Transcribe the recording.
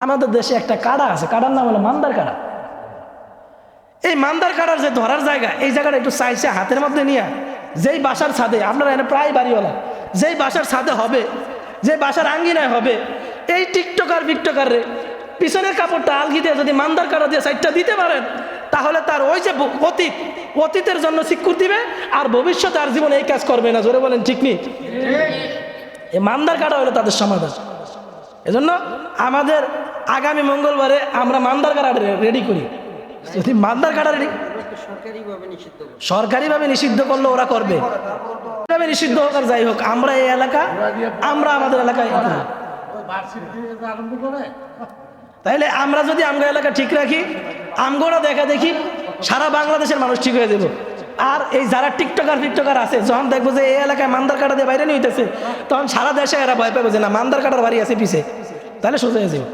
আমাদের দেশে একটা কাড়া আছে, কাড়ার নাম হলো মান্দার কাড়া। এই মান্দার কাড়ার যে ধরার জায়গা, এই জায়গাটা একটু চাইছে হাতের মধ্যে নিয়ে যেই বাসার ছাদে, আপনারা এনে প্রায় বাড়িওয়ালা, যেই বাসার ছাদে হবে, যে বাসার আঙ্গিনায় হবে, এই টিকটকার বিকটকারে পিছনের কাপড়টা আলগি দিয়ে যদি মান্দার কাড়া দিয়ে সাইডটা দিতে পারেন, তাহলে তার ওই যে অতীতের জন্য স্বীকৃতি দিবে, আর ভবিষ্যতে আর জীবনে এই কাজ করবে না। জোরে বলেন ঠিক নেই? এই মান্দার কাড়া হলো তাদের সমাধান। এজন্য আমাদের আগামী মঙ্গলবারে আমরা মান্দার কাড়া রেডি করি। যদি মান্দার কাড়া রেডি সরকারিভাবে নিষিদ্ধ করলে ওরা করবে, নিষিদ্ধ হোক আর যাই হোক, আমরা এই এলাকা, আমরা আমাদের এলাকায়, তাইলে আমরা যদি আমগো এলাকা ঠিক রাখি, আমগোরা দেখা দেখি সারা বাংলাদেশের মানুষ ঠিক হয়ে যাবো। আর এই যারা টিকটকার আছে, যখন দেখবো যে এই এলাকায় মান্দার কাটা দিয়ে বাইরে নিয়ে হইতেছে, তখন সারা দেশে এরা ভয় পাবে যে না, মান্দার কাটার বাড়ি আছে পিছে, তাহলে সোজা হয়ে যাবে।